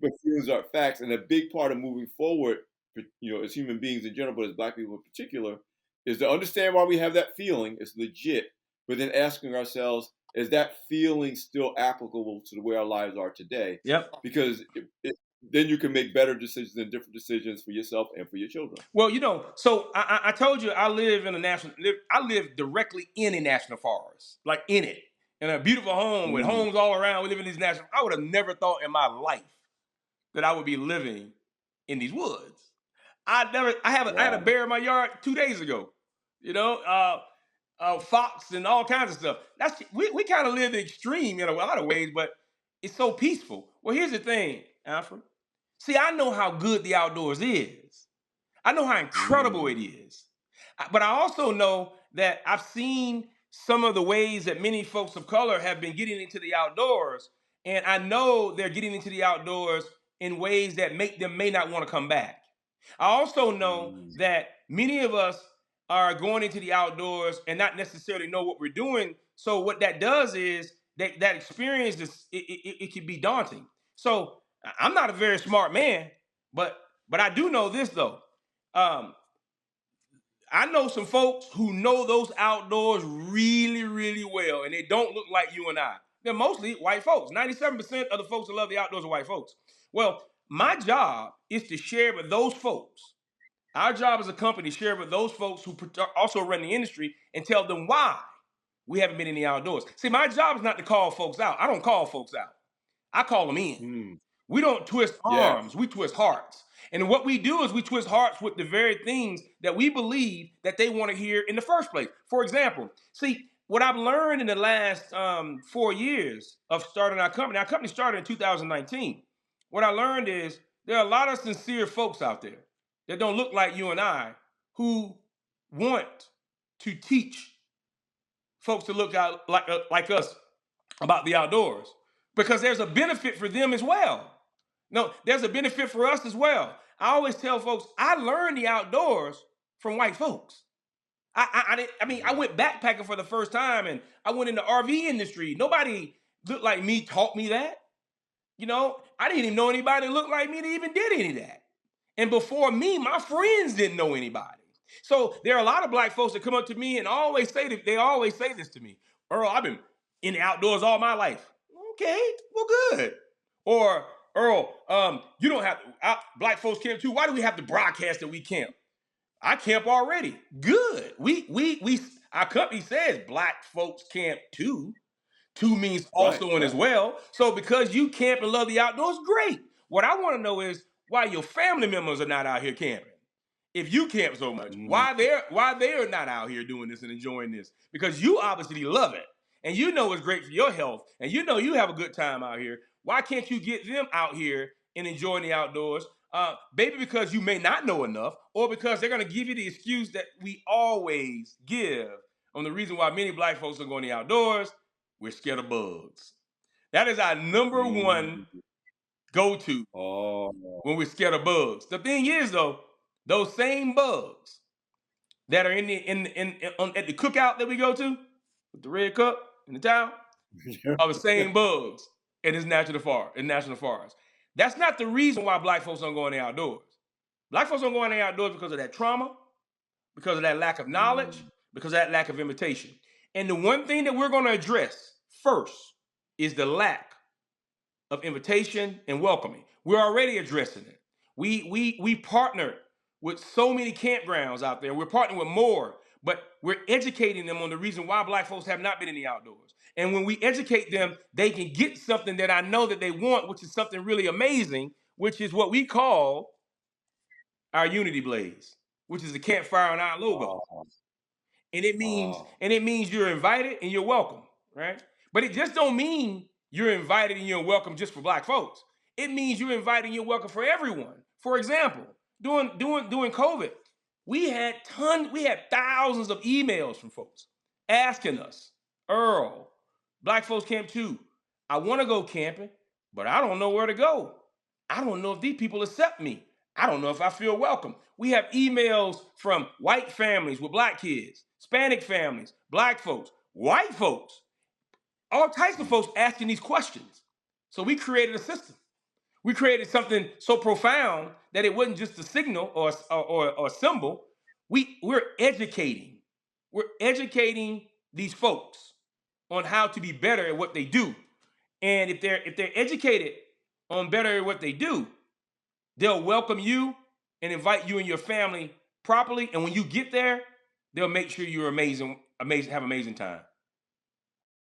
but feelings are facts, and a big part of moving forward, as human beings in general, but as Black people in particular, is to understand why we have that feeling. It's legit, but then asking ourselves, is that feeling still applicable to the way our lives are today? Yep. Because then you can make better decisions and different decisions for yourself and for your children. Well, so I told you I live in a I live directly in a national forest, like in it, in a beautiful home with Mm, homes all around. We live in these national. I would have never thought in my life that I would be living in these woods. I had a wow. bear in my yard 2 days ago. You know, fox and all kinds of stuff. We kind of live the extreme in a lot of ways, but it's so peaceful. Well, here's the thing, Alfred. See, I know how good the outdoors is. I know how incredible it Mm, is. But I also know that I've seen some of the ways that many folks of color have been getting into the outdoors. And I know they're getting into the outdoors in ways that make them may not want to come back. I also know mm, that many of us are going into the outdoors and not necessarily know what we're doing. So what that does is that experience it can be daunting. So I'm not a very smart man, but I do know this though. Um, I know some folks who know those outdoors really, really well, and they don't look like you and I. They're mostly white folks. 97% of the folks that love the outdoors are white folks. Well, my job is to share with those folks. Our job as a company, share with those folks who also run the industry and tell them why we haven't been in the outdoors. See, my job is not to call folks out. I don't call folks out. I call them in. mm. We don't twist Yes. arms, we twist hearts. And what we do is we twist hearts with the very things that we believe that they want to hear in the first place. For example, see, what I've learned in the last 4 years of starting our company started in 2019. What I learned is there are a lot of sincere folks out there that don't look like you and I who want to teach folks to look out like us about the outdoors because there's a benefit for them as well. No, there's a benefit for us as well. I always tell folks I learned the outdoors from white folks. I Mhm. went backpacking for the first time and I went in the RV industry. Nobody looked like me taught me that. I didn't even know anybody that looked like me that even did any of that. And before me, my friends didn't know anybody. So there are a lot of black folks that come up to me and they always say this to me. Earl, I've been in the outdoors all my life. Okay, well, good. Or Earl, you don't have black folks camp too. Why do we have to broadcast that we camp? I camp already. Good. We our company says black folks camp too. Two means Right, also and as right. well. So because you camp and love the outdoors, great. What I want to know is why your family members are not out here camping. If you camp so much, Mm, why they're not out here doing this and enjoying this? Because you obviously love it. And you know it's great for your health. And you know you have a good time out here. Why can't you get them out here and enjoying the outdoors? Maybe because you may not know enough, or because they're gonna give you the excuse that we always give on the reason why many black folks are going to the outdoors. We're scared of bugs. That is our number one mm. go-to Oh, when we're scared of bugs. The thing is, though, those same bugs that are at the cookout that we go to with the red cup in the towel are the same bugs in this national forest. That's not the reason why black folks don't go in the outdoors. Black folks don't go in the outdoors because of that trauma, because of that lack of knowledge, mm, because of that lack of invitation. And the one thing that we're going to address first is the lack of invitation and welcoming. We're already addressing it. We partner with so many campgrounds out there. We're partnering with more, but we're educating them on the reason why black folks have not been in the outdoors. And when we educate them, they can get something that I know that they want, which is something really amazing, which is what we call our unity blaze, which is the campfire on our logo. oh, And it means oh. and it means you're invited and you're welcome, right? But it just don't mean you're invited and you're welcome just for black folks. It means you're invited and you're welcome for everyone. For example, during COVID, we had thousands of emails from folks asking us, Earl, Black Folks Camp 2, I want to go camping, but I don't know where to go. I don't know if these people accept me. I don't know if I feel welcome. We have emails from white families with black kids, Hispanic families, black folks, white folks, all types of Mm. folks asking these questions. So we created a system. We created something so profound that it wasn't just a signal or a symbol. We're educating. We're educating these folks on how to be better at what they do. And if they're educated on better at what they do, they'll welcome you and invite you and your family properly. And when you get there, they'll make sure you're amazing, have amazing time.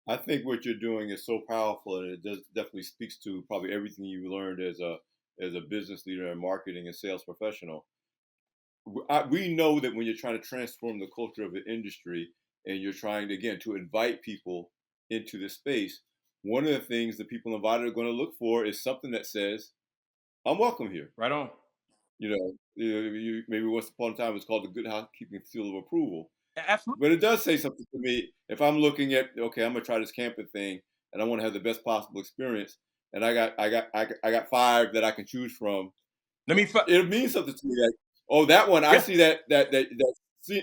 I think what you're doing is so powerful, and it does definitely speaks to probably everything you learned as a business leader and marketing and sales professional. We know that when you're trying to transform the culture of the industry and you're trying to, again, to invite people into this space, one of the things that people invited are going to look for is something that says, "I'm welcome here." Right on. Maybe once upon a time it's called the good housekeeping seal of approval. Absolutely. But it does say something to me. If I'm looking at, okay, I'm gonna try this camping thing, and I want to have the best possible experience, and I got five that I can choose from. Let me. It means something to me. Like, oh, that one, I Yeah, see that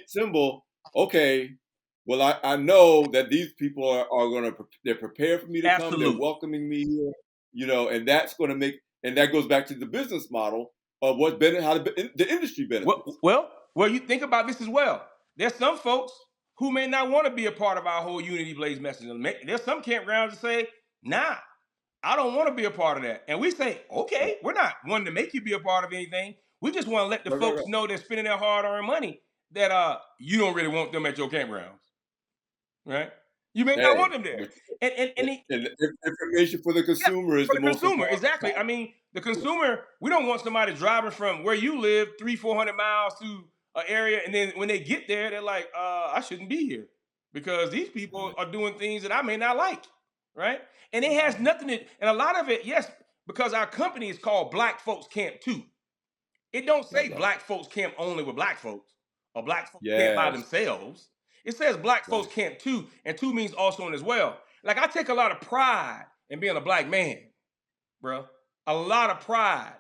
symbol. Okay, well, I know that these people are gonna they're prepared for me to come. They're absolutely. welcoming me here, and that's gonna make, and that goes back to the business model of how the industry benefits. Well, you think about this as well. There's some folks who may not want to be a part of our whole Unity Blaze message. There's some campgrounds that say, nah, I don't want to be a part of that. And we say, Right, okay, we're not wanting to make you be a part of anything. We just want to let the right, right, folks right. know they're spending their hard-earned money that you don't really want them at your campgrounds, right? You may not want Hey, them there. but And and the information for the Yeah, consumer is for the the most consumer, important exactly. I part. mean, the consumer, we don't want somebody driving from where you live 300-400 miles to an area, and then when they get there, they're like, I shouldn't be here because these people Right, are doing things that I may not like, right? And it has right. nothing to, and a lot of it, yes, because our company is called Black Folks Camp Too. It don't Right, say right. Black Folks Camp only with Black folks or Black folks camp by Yes, themselves. It says Black right. Folks Camp Too, and two means also and as well. Like I take a lot of pride in being a black man, bro. A lot of pride.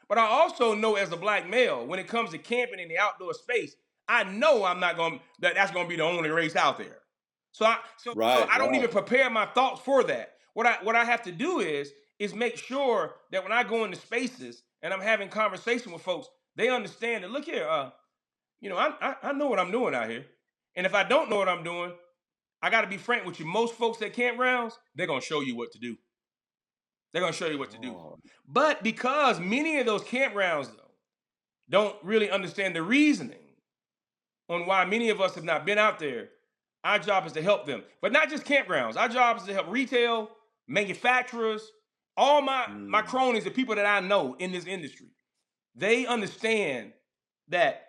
But I also know as a black male, when it comes to camping in the outdoor space, I know I'm not going that's going to be the only race out there. So Right, I don't right. even prepare my thoughts for that. What I have to do is make sure that when I go into spaces and I'm having conversation with folks, they understand that look here, I know what I'm doing out here. And if I don't know what I'm doing, I got to be frank with you. Most folks at campgrounds, they're going to show you what to do. They're going to show you what to do. Oh, But because many of those campgrounds, though, don't really understand the reasoning on why many of us have not been out there, our job is to help them. But not just campgrounds. Our job is to help retail, manufacturers, all my mm, cronies, the people that I know in this industry. They understand that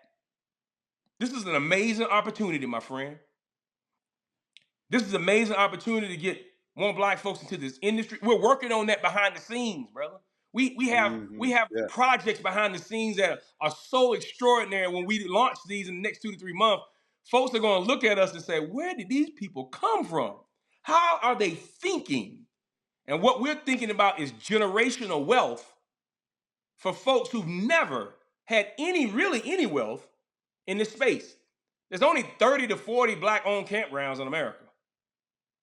this is an amazing opportunity, my friend. This is an amazing opportunity to get more black folks into this industry. We're working on that behind the scenes, brother. We have yeah. projects behind the scenes that are so extraordinary. When we launch these in the next 2 to 3 months, folks are going to look at us and say, "Where did these people come from? How are they thinking?" And what we're thinking about is generational wealth for folks who've never had any wealth in this space. There's only 30 to 40 black-owned campgrounds in America,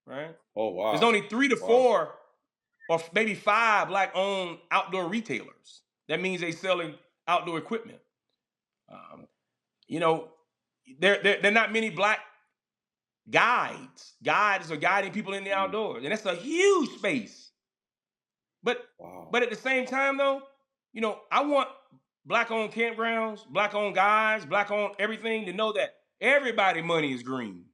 right? Oh, There's wow. only three to Wow. four or maybe five black-owned outdoor retailers. That means they selling outdoor equipment. Um, you know, there are not many black guides. Guides are guiding people in the Mm, outdoors, and that's a huge space. But wow. but at the same time, though, I want black-owned campgrounds, black-owned guides, black-owned everything to know that everybody money is green.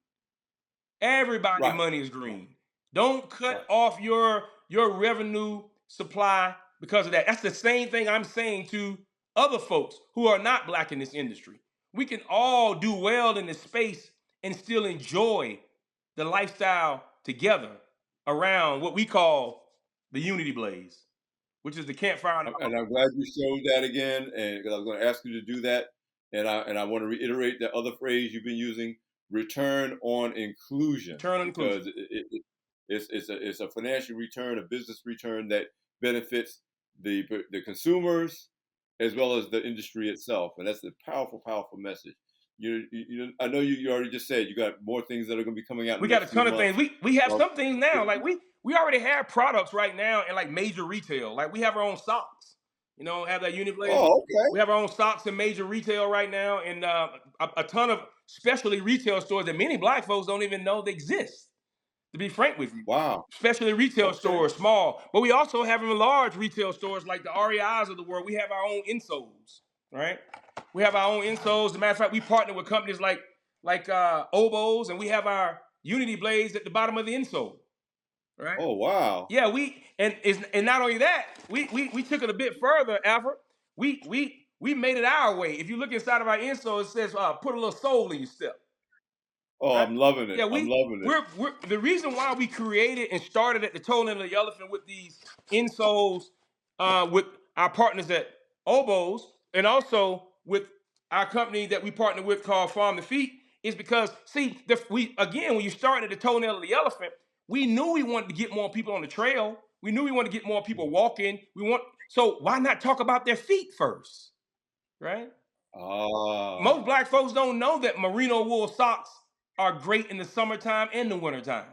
Everybody Right, money is right, green. Don't cut right. off your revenue supply because of that. That's the same thing I'm saying to other folks who are not black in this industry. We can all do well in this space and still enjoy the lifestyle together around what we call the Unity Blaze, which is the campfire and the And I'm glad you showed that again, and because I was going to ask you to do that, and I want to reiterate that other phrase you've been using: return on inclusion, return on because inclusion. it's a financial return, a business return that benefits the consumers as well as the industry itself, and that's a powerful, powerful message. I know you already just said you got more things that are going to be coming out in We the got a next few ton of things. months. We have Um, some things now. Like we already have products right now in like major retail. Like we have our own socks. You know, have that Unity Blaze. oh, okay. We have our own socks in major retail right now, and a ton of specialty retail stores that many black folks don't even know they exist. To be frank with you, Wow. especially retail Okay. stores, small, but we also have them in large retail stores like the REIs of the world. We have our own insoles, right? We have our own insoles. As a matter of fact, we partner with companies like Obos, and we have our Unity blades at the bottom of the insole, right? Oh, wow. Yeah, and not only that, we took it a bit further, Alfred. We made it our way. If you look inside of our insole, it says put a little soul in your step. Oh, Right? I'm loving it. Yeah, I'm loving it. we're the reason why we created and started at the toe end of the elephant with these insoles, with our partners at Obos, and also with our company that we partner with called Farm to Feet, is because see, we again when you start at the toenail of the elephant, we knew we wanted to get more people on the trail. We knew we wanted to get more people walking. So why not talk about their feet first, right? Most Ah, black folks don't know that merino wool socks are great in the summertime and the wintertime.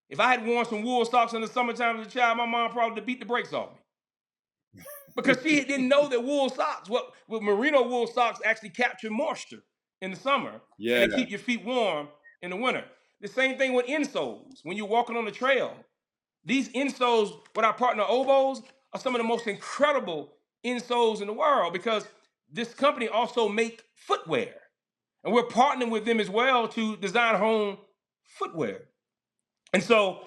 If I had worn some wool socks in the summertime as a child, my mom probably would have beat the brakes off me. Because she didn't know that wool socks, what merino wool socks actually capture moisture in the summer and yeah. they keep your feet warm in the winter. The same thing with insoles. When you're walking on the trail, these insoles with our partner Obos are some of the most incredible insoles in the world because this company also make footwear. And we're partnering with them as well to design home footwear. And so,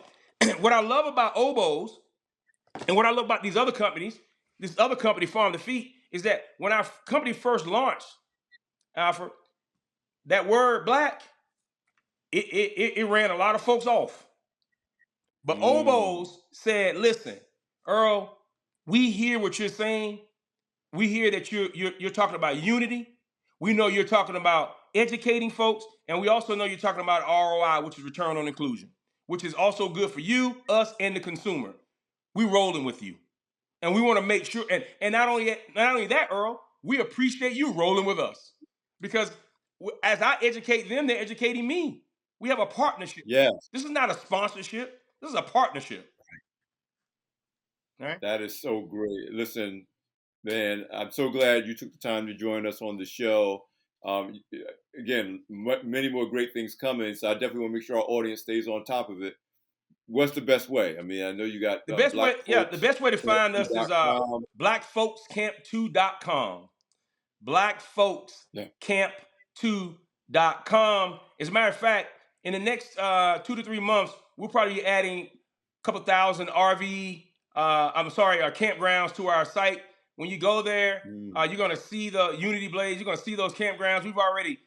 what I love about Obos and what I love about these other companies, this other company, Farm to Feet, is that when our company first launched, Alfred, that word black, it ran a lot of folks off. But Mm, Obos said, listen, Earl, we hear what you're saying. We hear that you're talking about unity. We know you're talking about educating folks, and we also know you're talking about ROI, which is return on inclusion, which is also good for you, us, and the consumer. We rolling with you, and we want to make sure. And not only that, Earl, we appreciate you rolling with us because as I educate them, they're educating me. We have a partnership. yes, This is not a sponsorship. This is a partnership. All right. that is so great. Listen, man, I'm so glad you took the time to join us on the show. Again, many more great things coming, so I definitely want to make sure our audience stays on top of it. What's the best way? I mean, I know you got The best way, Black yeah, the Folks best way to find us is Camp.com. blackfolkscamp2.com. Yeah. Blackfolkscamp2.com. As a matter of fact, in the next 2 to 3 months, we'll probably be adding a couple thousand campgrounds to our site. When you go there, Mm, you're going to see the Unity Blaze. You're going to see those campgrounds. We've already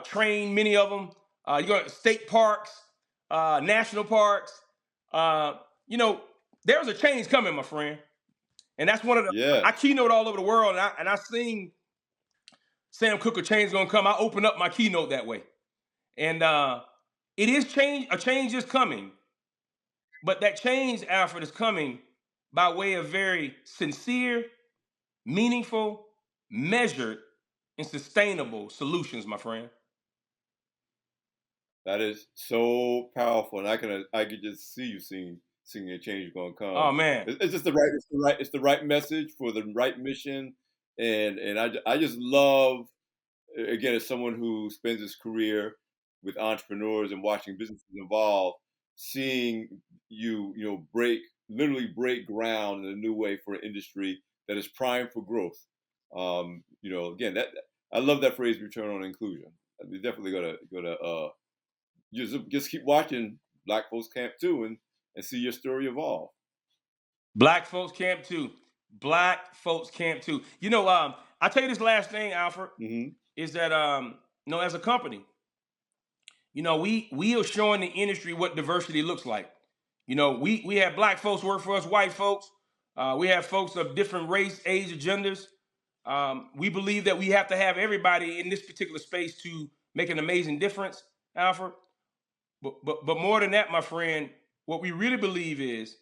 trained many of them. You're going to state parks, national parks. Uh, you know, there's a change coming, my friend, and that's one of the. I yes, keynote all over the world, and I sing Sam Cooke, a change gonna come. I open up my keynote that way, and it is change. A change is coming, but that change, Alfred, is coming by way of very sincere, meaningful, measured, and sustainable solutions, my friend. that is so powerful, and I could just see you singing a change going to Oh come. man, It's just the right message for the right mission, and I just love, again, as someone who spends his career with entrepreneurs and watching businesses evolve, seeing literally break ground in a new way for an industry that is primed for growth. Again, that I love that phrase, return on inclusion. We're definitely gonna just keep watching Black Folks Camp too, and see your story evolve. Black folks camp too. Black folks camp too. I tell you this last thing, Alfred, Hmm. is that as a company, we are showing the industry what diversity looks like. You know, we have black folks work for us, white folks. We have folks of different race, age, or genders. We believe that we have to have everybody in this particular space to make an amazing difference, Alfred. But more than that, my friend, what we really believe is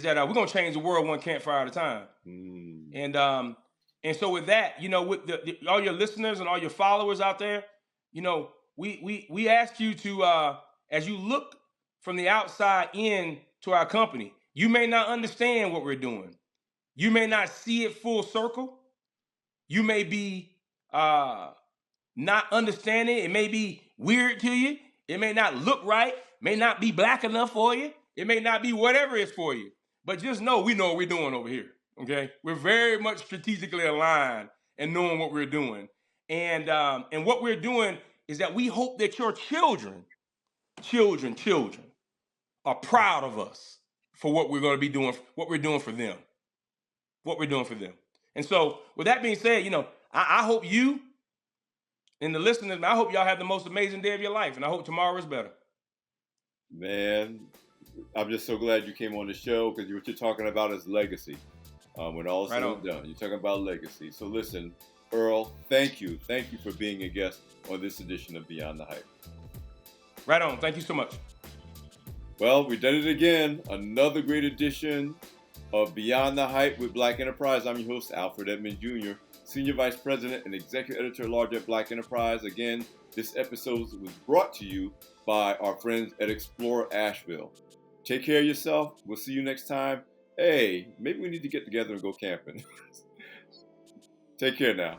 that we're gonna change the world one campfire at a time. Mm. And so with that, you know, with all your listeners and all your followers out there, you know, we ask you to as you look from the outside in to our company, you may not understand what we're doing. You may not see it full circle. You may be not understanding. It may be weird to you. It may not look right. May not be black enough for you. It may not be whatever it's for you. But just know we know what we're doing over here. Okay, we're very much strategically aligned and knowing what we're doing. And what we're doing is that we hope that your children are proud of us for what we're going to be doing, what we're doing for them, what we're doing for them. And so, with that being said, you know, I hope you and the listeners, I hope y'all have the most amazing day of your life, and I hope tomorrow is better. Man, I'm just so glad you came on the show because what you're talking about is legacy. When all is Right said on. and done, you're talking about legacy. So listen, Earl, thank you for being a guest on this edition of Beyond the Hype. Right on. Thank you so much. Well, we did it again. Another great edition of Beyond the Hype with Black Enterprise. I'm your host, Alfred Edmond Jr., Senior Vice President and Executive Editor-at-Large at Black Enterprise. Again, this episode was brought to you by our friends at Explore Asheville. Take care of yourself. We'll see you next time. Hey, maybe we need to get together and go camping. Take care now.